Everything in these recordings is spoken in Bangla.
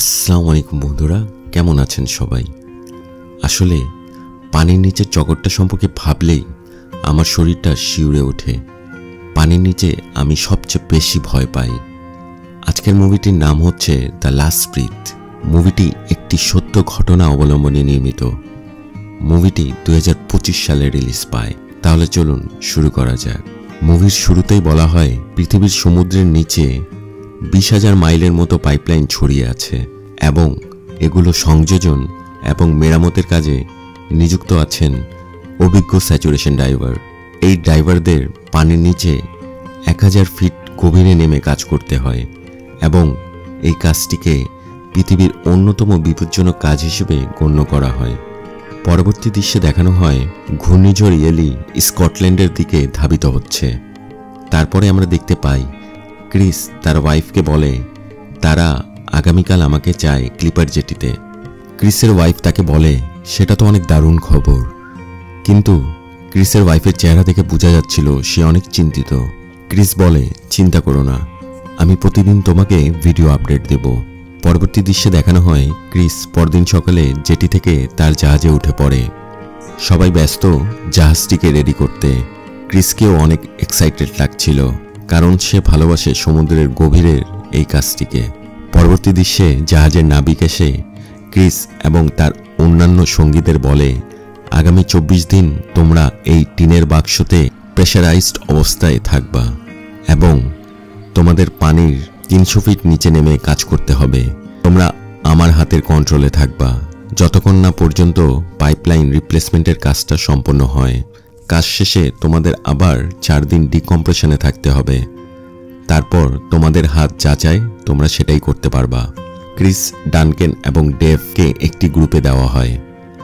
আসসালামু আলাইকুম বন্ধুরা, কেমন আছেন সবাই? আসলে পানির নিচের জগৎটা সম্পর্কে ভাবলেই আমার শরীরটা শিউরে ওঠে। পানির নিচে আমি সবচেয়ে বেশি ভয় পাই। আজকের মুভিটির নাম হচ্ছে দ্য লাস্ট ব্রিথ। মুভিটি একটি সত্য ঘটনা অবলম্বনে নির্মিত। মুভিটি 2025 সালে রিলিজ পায়। তাহলে চলুন শুরু করা যাক। মুভির শুরুতেই বলা হয় পৃথিবীর সমুদ্রের নিচে 20,000 মাইলের মতো পাইপলাইন ছড়িয়ে আছে এবং এগুলো সংযোজন এবং মেরামতের কাজে নিযুক্ত আছেন অভিজ্ঞ স্যাচুরেশন ডাইভার। এই ডাইভারদের পানির নিচে 1000 ফিট গভীরে নেমে কাজ করতে হয় এবং এই কাজটিকে পৃথিবীর অন্যতম বিপজ্জনক কাজ হিসেবে গণ্য করা হয়। পরবর্তী দৃশ্যে দেখানো হয় ঘূর্ণিঝড় ইয়েলি স্কটল্যান্ডের দিকে ধাবিত হচ্ছে। তারপরে আমরা দেখতে পাই ক্রিস তার ওয়াইফকে বলে তারা আগামীকাল আমাকে চায় ক্লিপার জেটিতে। ক্রিসের ওয়াইফ তাকে বলে সেটা তো অনেক দারুণ খবর, কিন্তু ক্রিসের ওয়াইফের চেহারা দেখে বোঝা যাচ্ছিল সে অনেক চিন্তিত। ক্রিস বলে চিন্তা করো না, আমি প্রতিদিন তোমাকে ভিডিও আপডেট দেব। পরবর্তী দৃশ্যে দেখানো হয় ক্রিস পরদিন সকালে জেটি থেকে তার জাহাজে উঠে পড়ে। সবাই ব্যস্ত জাহাজটিকে রেডি করতে। ক্রিসকেও অনেক এক্সাইটেড লাগছিল, কারণ সে ভালোবাসে সমুদ্রের গভীরের এই কাজটিকে। পরবর্তী দৃশ্যে জাহাজের নাবিক এসে ক্রিস এবং তার অন্যান্য সঙ্গীদের বলে আগামী 24 দিন তোমরা এই টিনের বাক্সতে প্রেশারাইজড অবস্থায় থাকবা এবং তোমাদের পানির 300 ফিট নিচে নেমে কাজ করতে হবে। তোমরা আমার হাতের কন্ট্রোলে থাকবা যতক্ষণ না পর্যন্ত পাইপলাইন রিপ্লেসমেন্টের কাজটা সম্পন্ন হয়। কাজ শেষে তোমাদের আবার 4 দিন ডিকম্প্রেশনে থাকতে হবে। তারপর তোমাদের হাত যা চায় তোমরা সেটাই করতে পারবা। ক্রিস, ডানকেন এবং ডেভকে একটি গ্রুপে দেওয়া হয়।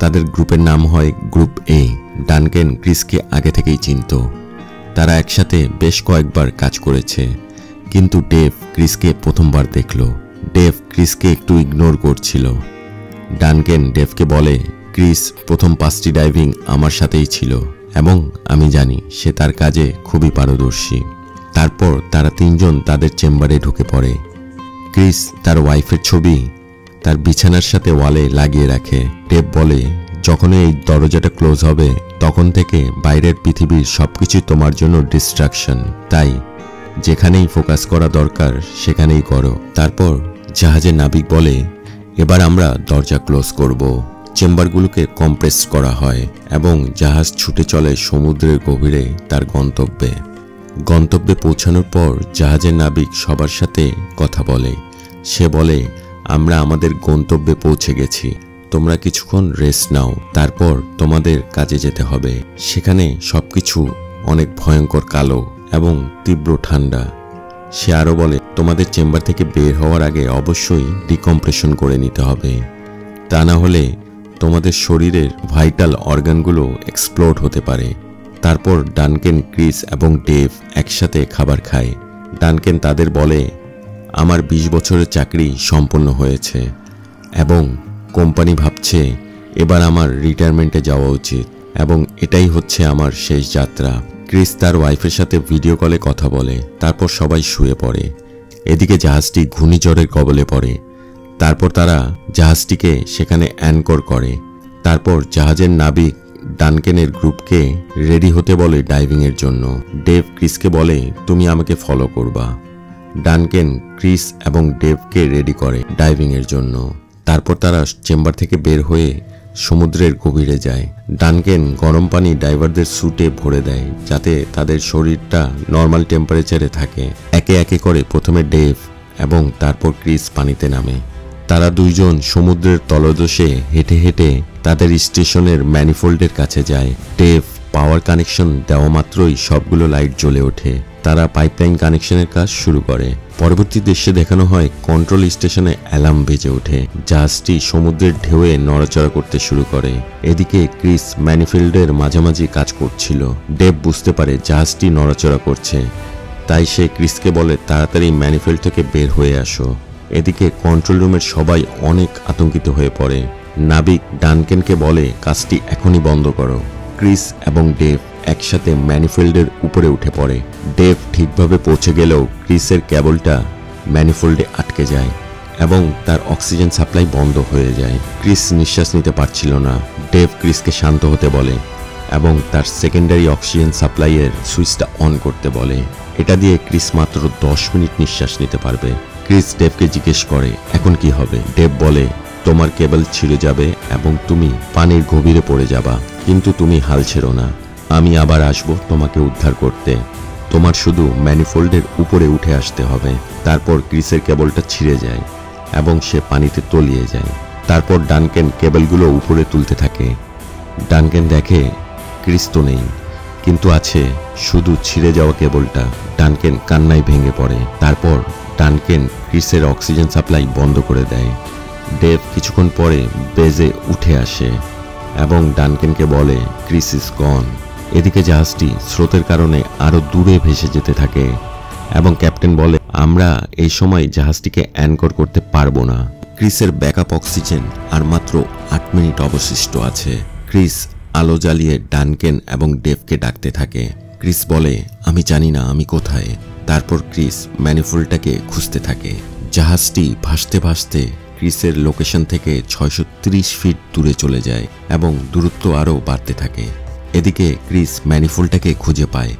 তাদের গ্রুপের নাম হয় গ্রুপ এ। ডানকেন ক্রিসকে আগে থেকেই চিনত। তারা একসাথে বেশ কয়েকবার কাজ করেছে, কিন্তু ডেভ ক্রিসকে প্রথমবার দেখল। ডেভ ক্রিসকে একটু ইগনোর করছিল। ডানকেন ডেভকে বলে ক্রিস প্রথম 5টি ডাইভিং আমার সাথেই ছিল এবং আমি জানি সে তার কাজে খুবই পারদর্শী। তারপর তারা 3 জন তাদের চেম্বারে ঢুকে পড়ে। ক্রিস তার ওয়াইফের ছবি তার বিছানার সাথে ওয়ালে লাগিয়ে রাখে। ডেভ বলে যখন এই দরজাটা ক্লোজ হবে তখন থেকে বাইরের পৃথিবীর সবকিছু তোমার জন্য ডিস্ট্রাকশন, তাই যেখানেই ফোকাস করা দরকার সেখানেই করো। তারপর জাহাজের নাবিক বলে এবার আমরা দরজা ক্লোজ করব। চেম্বারগুলোকে কম্প্রেস করা হয় এবং জাহাজ ছুটে চলে সমুদ্রের গভীরে তার গন্তব্যে পৌঁছানোর পর জাহাজের নাবিক সবার সাথে কথা বলে। সে বলে আমরা আমাদের গন্তব্যে পৌঁছে গেছি, তোমরা কিছুক্ষণ রেস্ট নাও, তারপর তোমাদের কাজে যেতে হবে। সেখানে সবকিছু অনেক ভয়ঙ্কর কালো এবং তীব্র ঠান্ডা। সে আরও বলে তোমাদের চেম্বার থেকে বের হওয়ার আগে অবশ্যই ডিকম্প্রেশন করে নিতে হবে, তা না হলে তোমাদের শরীরের ভাইটাল অর্গানগুলো এক্সপ্লোড হতে পারে। তারপর ডানকেন, ক্রিস এবং ডেভ একসাথে খাবার খায়। ডানকেন তাদের বলে আমার 20 বছরের চাকরি সম্পন্ন হয়েছে এবং কোম্পানি ভাবছে এবার আমার রিটায়ারমেন্টে যাওয়া উচিত এবং এটাই হচ্ছে আমার শেষ যাত্রা। ক্রিস তার ওয়াইফের সাথে ভিডিও কলে কথা বলে। তারপর সবাই শুয়ে পড়ে। এদিকে জাহাজটি ঘূর্ণিঝড়ের কবলে পড়ে। তারপর তারা জাহাজটিকে সেখানে অ্যানকর করে। তারপর জাহাজের নাবিক ডানকেনের গ্রুপকে রেডি হতে বলে ডাইভিংয়ের জন্য। ডেভ ক্রিসকে বলে তুমি আমাকে ফলো করবা। ডানকেন ক্রিস এবং ডেভকে রেডি করে ডাইভিংয়ের জন্য। তারপর তারা চেম্বার থেকে বের হয়ে সমুদ্রের গভীরে যায়। ডানকেন গরম পানি ডাইভারদের স্যুটে ভরে দেয় যাতে তাদের শরীরটা নর্মাল টেম্পারেচারে থাকে। একে একে করে প্রথমে ডেভ এবং তারপর ক্রিস পানিতে নামে। তারা 2 জন সমুদ্রের তলদেশে হেঁটে হেঁটে তাদের স্টেশনের ম্যানিফোল্ডের কাছে যায়। ডেভ পাওয়ার কানেকশন দেওয়া মাত্রই সবগুলো লাইট জ্বলে ওঠে। তারা পাইপলাইন কানেকশনের কাজ শুরু করে। পরবর্তী দৃশ্যে দেখানো হয় কন্ট্রোল স্টেশনে অ্যালার্ম বেজে ওঠে। জাহাজটি সমুদ্রের ঢেউয়ে নড়াচড়া করতে শুরু করে। এদিকে ক্রিস ম্যানিফিল্ডের মাঝামাঝি কাজ করছিল। ডেভ বুঝতে পারে জাহাজটি নড়াচড়া করছে, তাই সে ক্রিসকে বলে তাড়াতাড়ি ম্যানিফিল্ড থেকে বের হয়ে আসো। এদিকে কন্ট্রোল রুমের সবাই অনেক আতঙ্কিত হয়ে পড়ে। নাবিক ডানকেনকে বলে কাজটি এখনই বন্ধ করো। ক্রিস এবং ডেভ একসাথে ম্যানিফোল্ডের উপরে উঠে পড়ে। ডেভ ঠিকভাবে পৌঁছে গেলেও ক্রিসের কেবলটা ম্যানিফোল্ডে আটকে যায় এবং তার অক্সিজেন সাপ্লাই বন্ধ হয়ে যায়। ক্রিস নিঃশ্বাস নিতে পারছিল না। ডেভ ক্রিসকে শান্ত হতে বলে এবং তার সেকেন্ডারি অক্সিজেন সাপ্লাইয়ের সুইচটা অন করতে বলে। এটা দিয়ে ক্রিস মাত্র 10 মিনিট নিঃশ্বাস নিতে পারবে। ক্রিস ডেভকে জিজ্ঞেস করে এখন কি হবে। ডেভ বলে তোমার কেবল ছিঁড়ে যাবে এবং তুমি পানির গভীরে পড়ে যাবা, কিন্তু তুমি হাল ছেড়ো না। আমি আবার আসবো তোমাকে উদ্ধার করতে। তোমার শুধু ম্যানিফোল্ডের উপরে উঠে আসতে হবে। তারপর ক্রিসের কেবলটা ছিঁড়ে যায় এবং সে পানিতে তলিয়ে যায়। তারপর ডানকেন কেবলগুলো উপরে তুলতে থাকে। ডানকেন দেখে ক্রিস তো নেই, কিন্তু আছে শুধু ছিঁড়ে যাওয়া কেবলটা। ডানকেন কান্নায় ভেঙে পড়ে। তারপর ডানকেন ক্রিসের অক্সিজেন সাপ্লাই বন্ধ করে দেয়। ডেভ কিছুক্ষণ পরে বেজে উঠে আসে এবং ডানকেনকে বলে ক্রিস ইজ গন। এদিকে জাহাজটি স্রোতের কারণে আরো দূরে ভেসে যেতে থাকে এবং ক্যাপ্টেন বলে আমরা এই সময় জাহাজটিকে অ্যাঙ্কর করতে পারবো না। ক্রিসের ব্যাকআপ অক্সিজেন আর মাত্র 8 মিনিট অবশিষ্ট আছে। ক্রিস আলো জ্বালিয়ে ডানকেন এবং ডেভকে ডাকতে থাকে। ক্রিস বলে আমি জানি না আমি কোথায়। তারপর ক্রিস ম্যানিফোল্ডটাকে খুঁজতে থাকে। জাহাজটি ভাসতে ভাসতে ক্রিসের লোকেশন থেকে 630 ফিট দূরে চলে যায় এবং দূরত্ব আরও বাড়তে থাকে। এদিকে ক্রিস ম্যানিফোল্ডটাকে খুঁজে পায়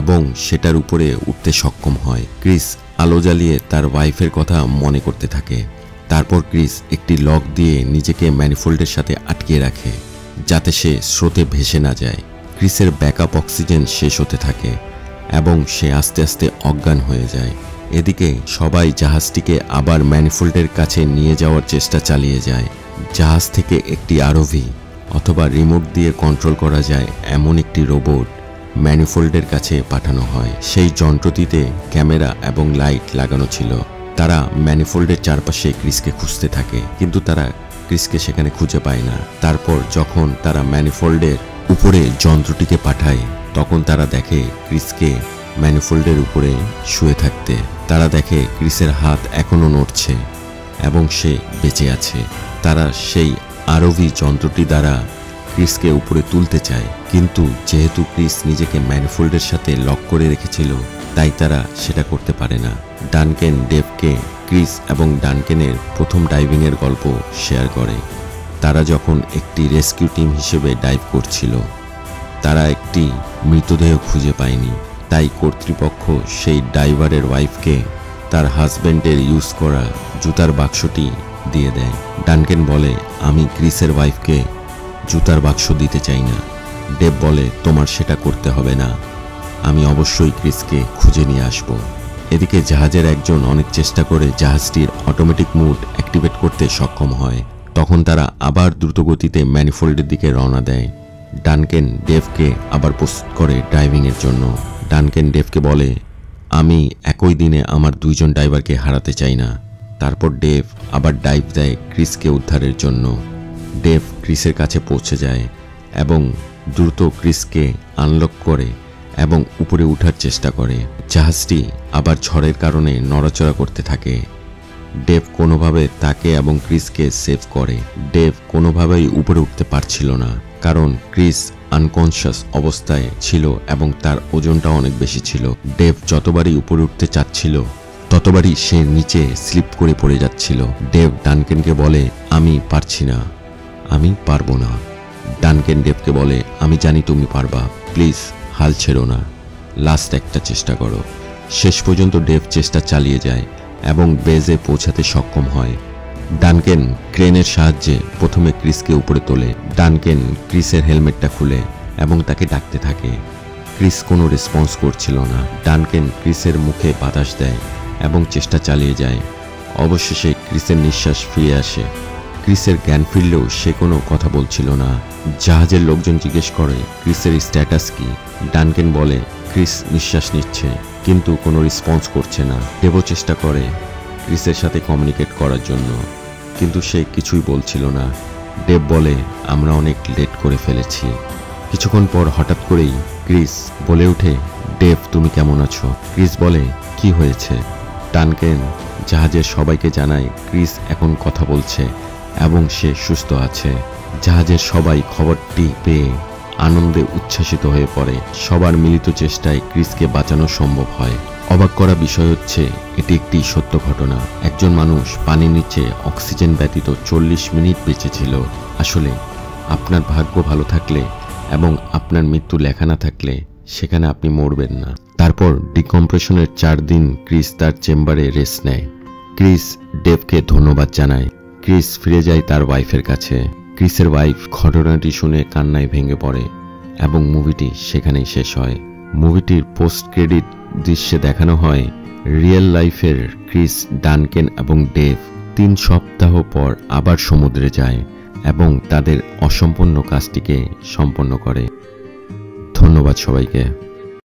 এবং সেটার উপরে উঠতে সক্ষম হয়। ক্রিস আলো জ্বালিয়ে তার ওয়াইফের কথা মনে করতে থাকে। তারপর ক্রিস একটি লক দিয়ে নিজেকে ম্যানিফোল্ডের সাথে আটকিয়ে রাখে যাতে সে স্রোতে ভেসে না যায়। ক্রিসের ব্যাকআপ অক্সিজেন শেষ হতে থাকে এবং সে আস্তে আস্তে অজ্ঞান হয়ে যায়। এদিকে সবাই জাহাজটিকে আবার ম্যানিফোল্ডের কাছে নিয়ে যাওয়ার চেষ্টা চালিয়ে যায়। জাহাজ থেকে একটি আরওভি অথবা রিমোট দিয়ে কন্ট্রোল করা যায় এমন একটি রোবট ম্যানিফোল্ডের কাছে পাঠানো হয়। সেই যন্ত্রটিতে ক্যামেরা এবং লাইট লাগানো ছিল। তারা ম্যানিফোল্ডের চারপাশে ক্রিসকে খুঁজতে থাকে, কিন্তু তারা ক্রিসকে সেখানে খুঁজে পায় না। তারপর যখন তারা ম্যানিফোল্ডের উপরে যন্ত্রটিকে পাঠায় তখন তারা দেখে ক্রিসকে ম্যানিফোল্ডের উপরে শুয়ে থাকতে। তারা দেখে ক্রিসের হাত এখনো নড়ছে এবং সে বেঁচে আছে। তারা সেই আরওভি যন্ত্রটি দ্বারা ক্রিসকে উপরে তুলতে চায়, কিন্তু যেহেতু ক্রিস নিজেকে ম্যানিফোল্ডের সাথে লক করে রেখেছিল তাই তারা সেটা করতে পারে না। ডানকেন ডেভকে ক্রিস এবং ডানকেনের প্রথম ডাইভিংয়ের গল্প শেয়ার করে। তারা যখন একটি রেস্কিউ টিম হিসেবে ডাইভ করছিল তারা একটি মৃতদেহ খুঁজে পায়নি, তাই কর্তৃপক্ষ সেই ডাইভারের ওয়াইফকে তার হাজব্যান্ডের ইউজ করা জুতার বাক্সটি দিয়ে দেয়। ডানকেন বলে আমি ক্রিসের ওয়াইফকে জুতার বাক্স দিতে চাই না। ডেভ বলে তোমার সেটা করতে হবে না, আমি অবশ্যই ক্রিসকে খুঁজে নিয়ে আসব। এদিকে জাহাজের একজন অনেক চেষ্টা করে জাহাজটির অটোমেটিক মুড অ্যাক্টিভেট করতে সক্ষম হয়। তখন তারা আবার দ্রুতগতিতে ম্যানিফোল্ডের দিকে রওনা দেয়। ডানকেন ডেভকে আবার প্রস্তুত করে ড্রাইভিংয়ের জন্য। ডানকেন ডেভকে বলে আমি একই দিনে আমার 2 জন ড্রাইভারকে হারাতে চাই না। তারপর ডেভ আবার ডাইভ দেয় ক্রিসকে উদ্ধারের জন্য। ডেভ ক্রিসের কাছে পৌঁছে যায় এবং দ্রুত ক্রিসকে আনলক করে এবং উপরে ওঠার চেষ্টা করে। জাহাজটি আবার ঝড়ের কারণে নড়াচড়া করতে থাকে। ডেভ কোনোভাবে তাকে এবং ক্রিসকে সেভ করে। ডেভ কোনোভাবেই উপরে উঠতে পারছিল না, কারণ ক্রিস আনকনশাস অবস্থায় ছিল এবং তার ওজনটা অনেক বেশি ছিল। ডেভ যতবারই উপরে উঠতে চাচ্ছিল ততবারই সে নিচে স্লিপ করে পড়ে যাচ্ছিল। ডেভ ডানকেনকে বলে আমি পারছি না, আমি পারবো না। ডানকেন ডেভকে বলে আমি জানি তুমি পারবা, প্লিজ হাল ছেড়ো না, লাস্ট একটা চেষ্টা করো। শেষ পর্যন্ত ডেভ চেষ্টা চালিয়ে যায় এবং বেজে পৌঁছাতে সক্ষম হয়। ডানকেন ক্রেনের সাহায্যে প্রথমে ক্রিসকে উপরে তোলে। ডানকেন ক্রিসের হেলমেটটা খুলে এবং তাকে ডাকতে থাকে। ক্রিস কোনো রেসপন্স করছিল না। ডানকেন ক্রিসের মুখে বাতাস দেয় এবং চেষ্টা চালিয়ে যায়। অবশেষে ক্রিসের নিঃশ্বাস ফিরে আসে। ক্রিসের জ্ঞান ফিরলেও সে কোনো কথা বলছিল না। জাহাজের লোকজন জিজ্ঞেস করে ক্রিসের স্ট্যাটাস কি। ডানকেন বলে ক্রিস নিঃশ্বাস নিচ্ছে কিন্তু কোনো রেসপন্স করছে না। ডেভও চেষ্টা করে ক্রিসের সাথে কমিউনিকেট করার জন্য, কিন্তু সে কিছুই বলছিল না। ডেভ বলে আমরা অনেক লেট করে ফেলেছি। কিছুক্ষণ পর হঠাৎ করেই ক্রিস বলে ওঠে ডেভ তুমি কেমন আছো। ক্রিস বলে কি হয়েছে। ডানকেন জাহাজের সবাইকে জানায় ক্রিস এখন কথা বলছে এবং সে সুস্থ আছে। জাহাজের সবাই খবরটি পেয়ে আনন্দে উচ্ছ্বাসিত হয়ে পড়ে। সবার মিলিত চেষ্টায় ক্রিসকে বাঁচানো সম্ভব হয়। অবাক করা বিষয় হচ্ছে এটি একটি সত্য ঘটনা। একজন মানুষ পানির নিচে অক্সিজেন ব্যতীত 40 মিনিট বেঁচে ছিল। আসলে আপনার ভাগ্য ভালো থাকলে এবং আপনার মৃত্যু লেখা না থাকলে সেখানে আপনি মরবেন না। তারপর ডিকম্প্রেশনের 4 দিন ক্রিস তার চেম্বারে রেস্ট নেয়। ক্রিস ডেভকে ধন্যবাদ জানায়। ক্রিস ফিরে যায় তার ওয়াইফের কাছে। ক্রিসের ওয়াইফ ঘটনাটি শুনে কান্নায় ভেঙে পড়ে এবং মুভিটি সেখানেই শেষ হয়। মুভিটির পোস্ট ক্রেডিট দৃশ্যে দেখানো হয় রিয়েল লাইফের ক্রিস, ডানকেন এবং ডেভ 3 সপ্তাহ পর আবার সমুদ্রে যায় এবং তাদের অসম্পূর্ণ কাজটিকে সম্পন্ন করে। ধন্যবাদ সবাইকে।